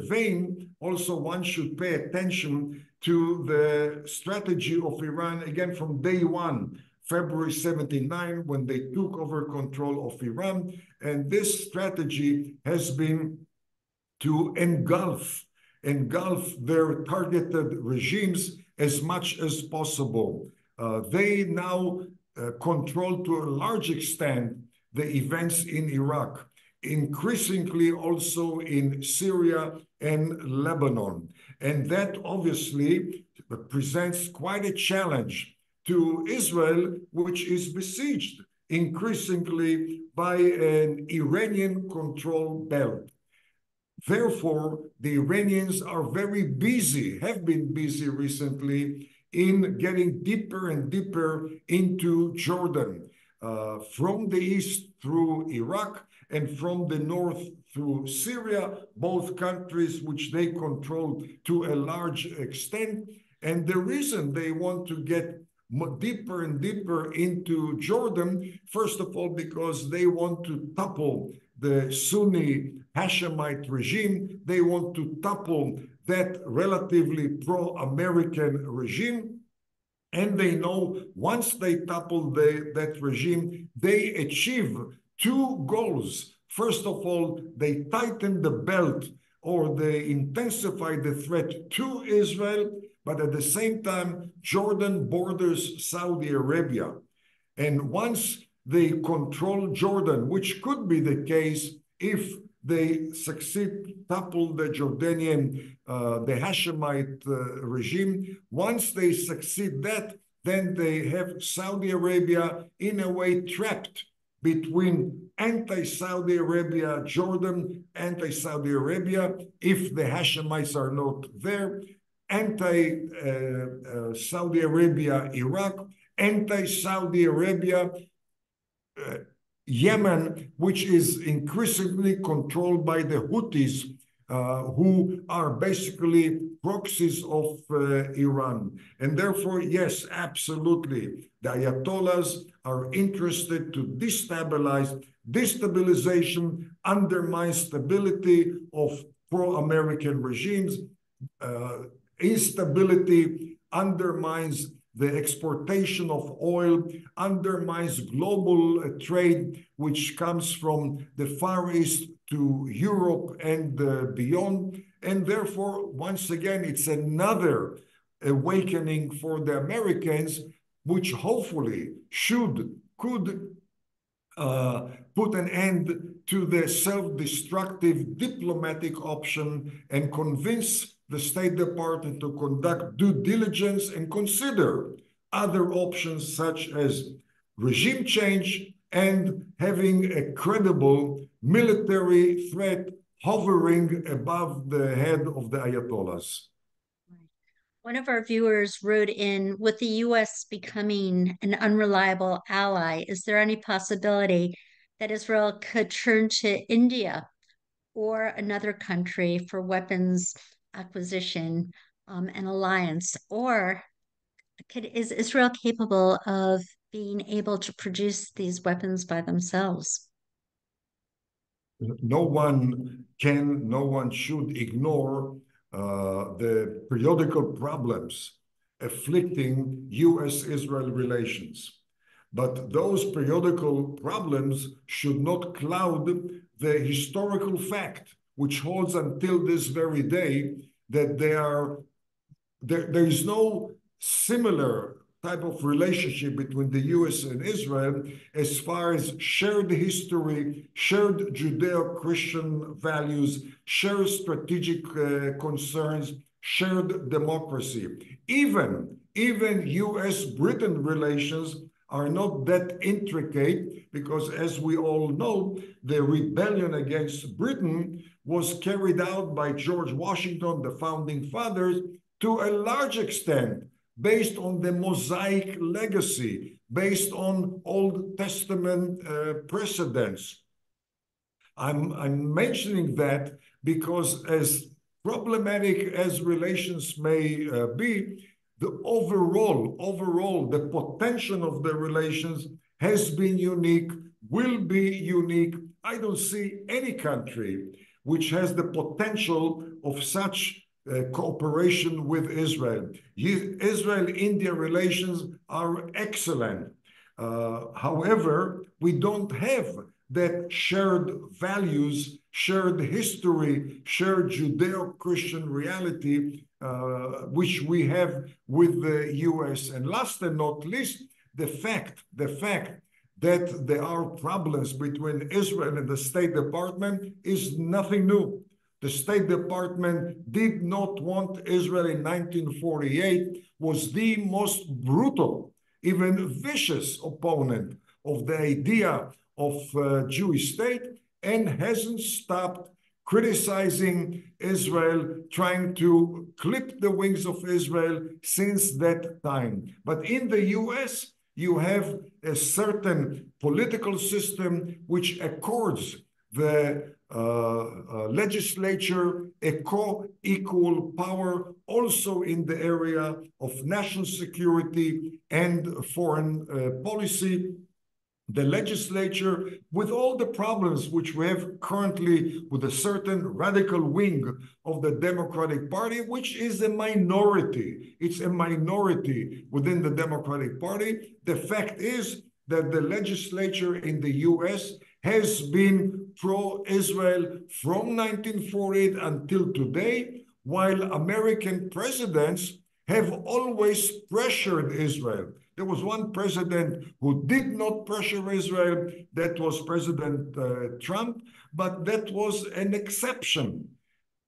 B: vein, also one should pay attention to the strategy of Iran, again, from day one, February 79, when they took over control of Iran. And this strategy has been to engulf their targeted regimes as much as possible. They now control to a large extent the events in Iraq, increasingly also in Syria and Lebanon. And that obviously presents quite a challenge to Israel, which is besieged increasingly by an Iranian-controlled belt. Therefore, the Iranians are very busy, have been busy recently in getting deeper and deeper into Jordan, from the east through Iraq and from the north through Syria, both countries which they control to a large extent. And the reason they want to get deeper and deeper into Jordan, first of all, because they want to topple the Sunni Hashemite regime. They want to topple that relatively pro-American regime. And they know once they topple that regime, they achieve two goals. First of all, they tighten the belt, or they intensify the threat to Israel, but at the same time, Jordan borders Saudi Arabia. And once they control Jordan, which could be the case if they succeed to topple the Jordanian, the Hashemite regime. Once they succeed that, then they have Saudi Arabia in a way trapped between anti-Saudi Arabia Jordan, anti-Saudi Arabia, if the Hashemites are not there, anti-Saudi Arabia Iraq, anti-Saudi Arabia Yemen, which is increasingly controlled by the Houthis, who are basically proxies of Iran. And therefore, yes, absolutely, the Ayatollahs are interested to destabilize. Destabilization undermines stability of pro-American regimes. Instability undermines the exportation of oil, undermines global trade, which comes from the Far East to Europe and beyond. And therefore, once again, it's another awakening for the Americans, which hopefully could put an end to the self-destructive diplomatic option and convince the State Department to conduct due diligence and consider other options such as regime change and having a credible military threat hovering above the head of the Ayatollahs.
A: One of our viewers wrote in, with the U.S. becoming an unreliable ally, is there any possibility that Israel could turn to India or another country for weapons acquisition and alliance? Or is Israel capable of being able to produce these weapons by themselves?
B: No one should ignore the periodical problems afflicting U.S.-Israel relations. But those periodical problems should not cloud the historical fact, which holds until this very day, that there is no similar type of relationship between the US and Israel as far as shared history, shared Judeo-Christian values, shared strategic concerns, shared democracy. Even US-Britain relations are not that intricate because, as we all know, the rebellion against Britain was carried out by George Washington, the founding fathers, to a large extent based on the Mosaic legacy, based on Old Testament precedents. I'm mentioning that because as problematic as relations may be, the overall, the potential of the relations has been unique, will be unique. I don't see any country which has the potential of such cooperation with Israel. Israel-India relations are excellent. However, we don't have that shared values, shared history, shared Judeo-Christian reality, which we have with the US. And last and not least, the fact that there are problems between Israel and the State Department is nothing new. The State Department did not want Israel in 1948, was the most brutal, even vicious opponent of the idea of Jewish state, and hasn't stopped criticizing Israel, trying to clip the wings of Israel since that time. But in the US, you have a certain political system which accords the legislature a co-equal power also in the area of national security and foreign policy. The legislature, with all the problems which we have currently with a certain radical wing of the Democratic Party, which is a minority. It's a minority within the Democratic Party. The fact is that the legislature in the US has been pro-Israel from 1948 until today, while American presidents have always pressured Israel. There was one president who did not pressure Israel, that was President Trump, but that was an exception.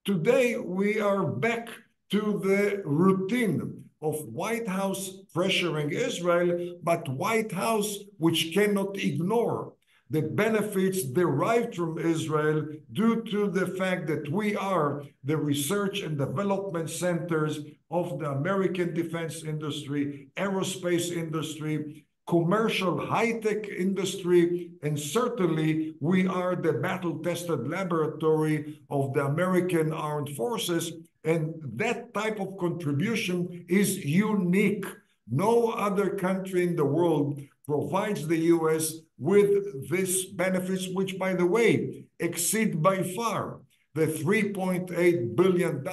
B: Today, we are back to the routine of White House pressuring Israel, but White House which cannot ignore the benefits derived from Israel due to the fact that we are the research and development centers of the American defense industry, aerospace industry, commercial high-tech industry, and certainly we are the battle-tested laboratory of the American armed forces, and that type of contribution is unique. No other country in the world provides the US with these benefits, which, by the way, exceed by far the $3.8 billion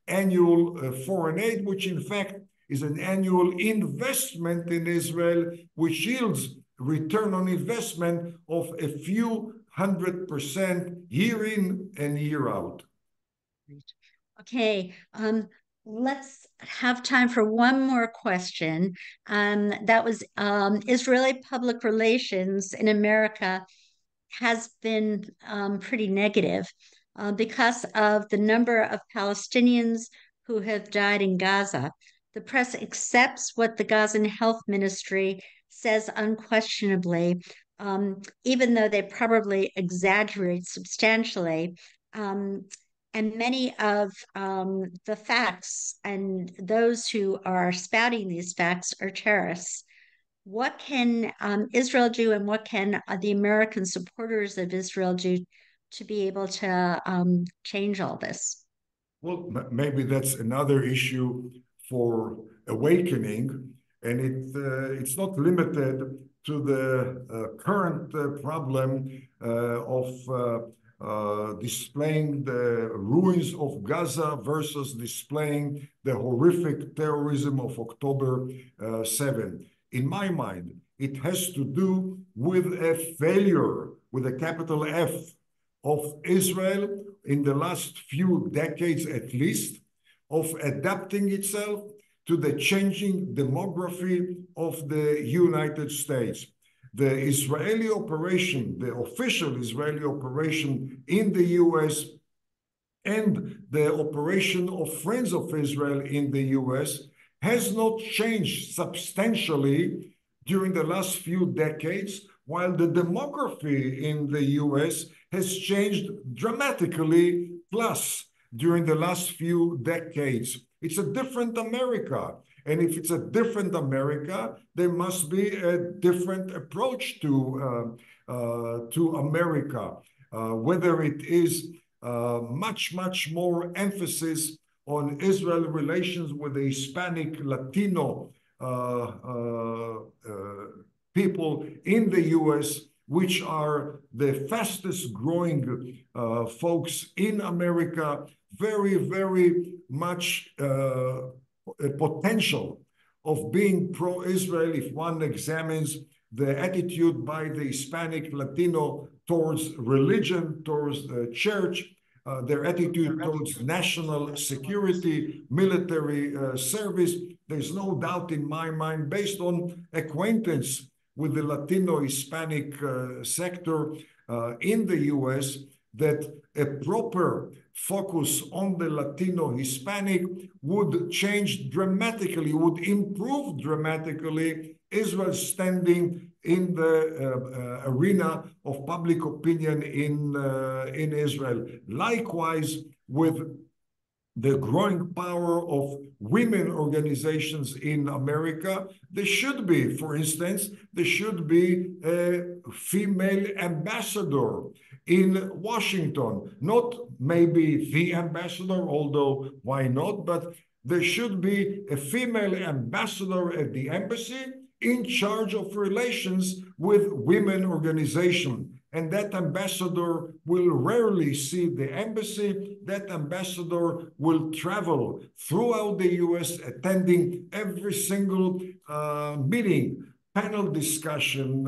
B: annual foreign aid, which in fact is an annual investment in Israel, which yields return on investment of a few 100% year in and year out.
A: Okay, let's have time for one more question. That was Israeli public relations in America has been pretty negative because of the number of Palestinians who have died in Gaza. The press accepts what the Gazan Health Ministry says unquestionably, even though they probably exaggerate substantially. And many of the facts and those who are spouting these facts are terrorists. What can Israel do, and what can the American supporters of Israel do to be able to change all this?
B: Well, maybe that's another issue for awakening, and it's not limited to the current problem of displaying the ruins of Gaza versus displaying the horrific terrorism of October 7. In my mind, it has to do with a failure, with a capital F, of Israel in the last few decades at least, of adapting itself to the changing demography of the United States. The Israeli operation, the official Israeli operation in the US and the operation of Friends of Israel in the US has not changed substantially during the last few decades, while the demography in the US has changed dramatically plus during the last few decades. It's a different America. And if it's a different America, there must be a different approach to America. whether it is much more emphasis on Israel relations with the Hispanic Latino people in the US, which are the fastest growing folks in America, very much a potential of being pro-Israel if one examines the attitude by the Hispanic Latino towards religion, towards the church, their attitude towards national security, military service. There's no doubt in my mind, based on acquaintance with the Latino Hispanic sector in the US, that a proper focus on the Latino Hispanic would change dramatically, would improve dramatically Israel's standing in the arena of public opinion in Israel. Likewise, with the growing power of women organizations in America, there should be, for instance, there should be a female ambassador in Washington. Not maybe the ambassador, although why not, but there should be a female ambassador at the embassy in charge of relations with women organizations. And that ambassador will rarely see the embassy. That ambassador will travel throughout the US, attending every single meeting, panel discussion,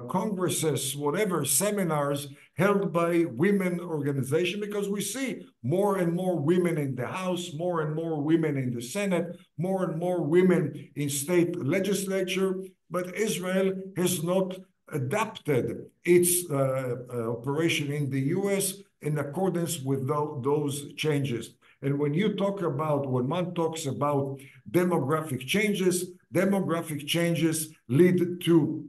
B: congresses, whatever, seminars held by women organizations, because we see more and more women in the House, more and more women in the Senate, more and more women in state legislature, but Israel has not adapted its operation in the US in accordance with those changes. And when one talks about demographic changes lead to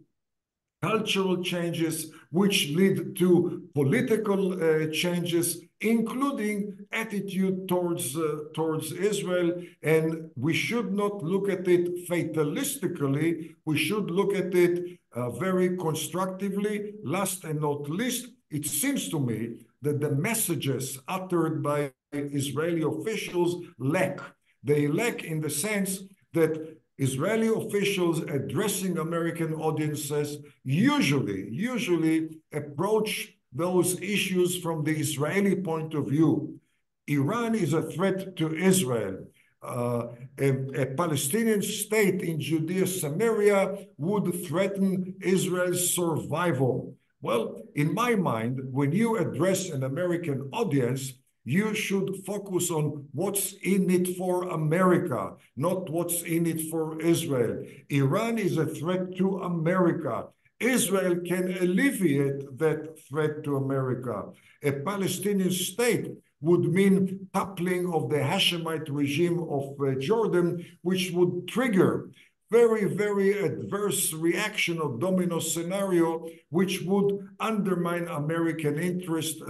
B: cultural changes, which lead to political changes, including attitude towards Israel. And we should not look at it fatalistically. We should look at it very constructively. Last and not least, it seems to me that the messages uttered by Israeli officials lack. They lack in the sense that Israeli officials addressing American audiences usually approach those issues from the Israeli point of view. Iran is a threat to Israel. A Palestinian state in Judea, Samaria would threaten Israel's survival. Well, in my mind, when you address an American audience, you should focus on what's in it for America, not what's in it for Israel. Iran is a threat to America. Israel can alleviate that threat to America. A Palestinian state would mean toppling of the Hashemite regime of Jordan, which would trigger very adverse reaction of domino scenario, which would undermine American interest,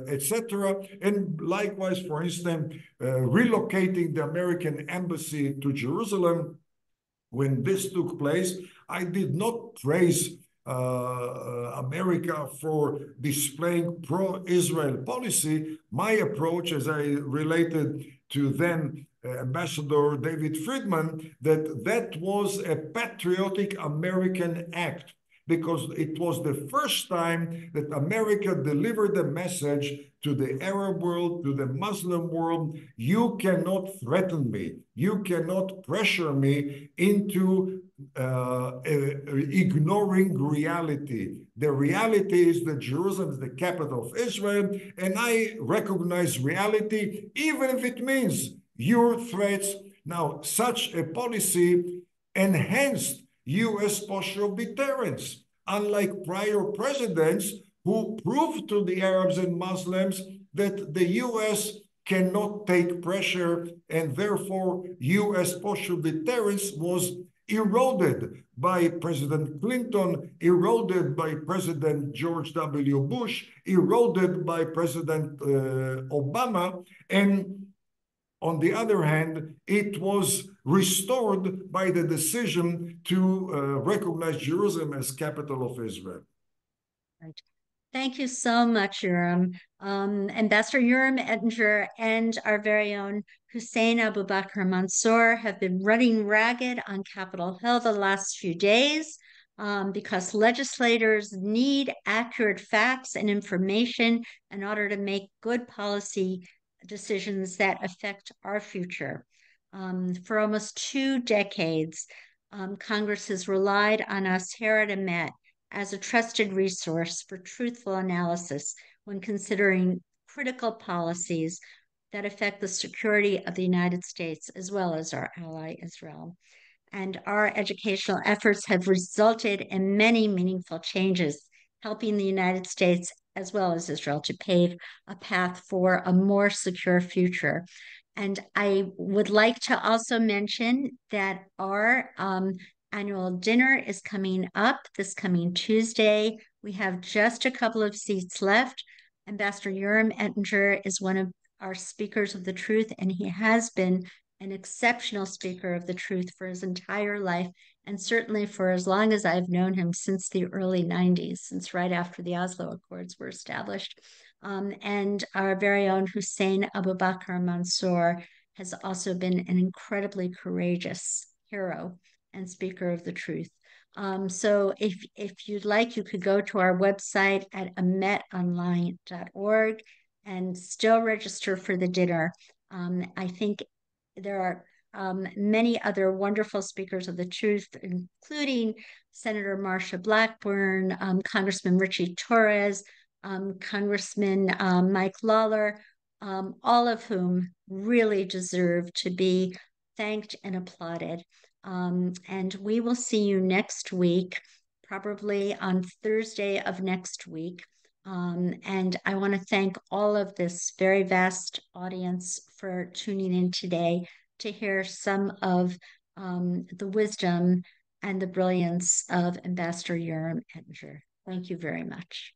B: etc. And likewise, for instance, relocating the American embassy to Jerusalem. When this took place, I did not praise America for displaying pro-Israel policy. My approach, as I related to then Ambassador David Friedman, that was a patriotic American act, because it was the first time that America delivered a message to the Arab world, to the Muslim world: you cannot threaten me, you cannot pressure me into ignoring reality. The reality is that Jerusalem is the capital of Israel, and I recognize reality, even if it means your threats. Now, such a policy enhanced U.S. posture of deterrence, unlike prior presidents who proved to the Arabs and Muslims that the U.S. cannot take pressure, and therefore U.S. posture of deterrence was eroded by President Clinton, eroded by President George W. Bush, eroded by President Obama, and on the other hand, it was restored by the decision to recognize Jerusalem as capital of Israel.
A: Right. Thank you so much, Yoram. Ambassador Yoram Ettinger and our very own Hussein Abu Bakr Mansour have been running ragged on Capitol Hill the last few days because legislators need accurate facts and information in order to make good policy decisions that affect our future. For almost 2 decades, Congress has relied on us here at AMET as a trusted resource for truthful analysis when considering critical policies that affect the security of the United States as well as our ally Israel. And our educational efforts have resulted in many meaningful changes, helping the United States as well as Israel to pave a path for a more secure future. And I would like to also mention that our annual dinner is coming up this coming Tuesday. We have just a couple of seats left. Ambassador Yoram Ettinger is one of our speakers of the truth, and he has been an exceptional speaker of the truth for his entire life, and certainly for as long as I've known him, since the early 90s, since right after the Oslo Accords were established. And our very own Hussein Abu Bakr Mansour has also been an incredibly courageous hero and speaker of the truth. So if you'd like, you could go to our website at ametonline.org and still register for the dinner. I think there are many other wonderful speakers of the truth, including Senator Marsha Blackburn, Congressman Richie Torres, Congressman Mike Lawler, all of whom really deserve to be thanked and applauded. And we will see you next week, probably on Thursday of next week. And I want to thank all of this very vast audience for tuning in today to hear some of the wisdom and the brilliance of Ambassador Yoram Ettinger. Thank you very much.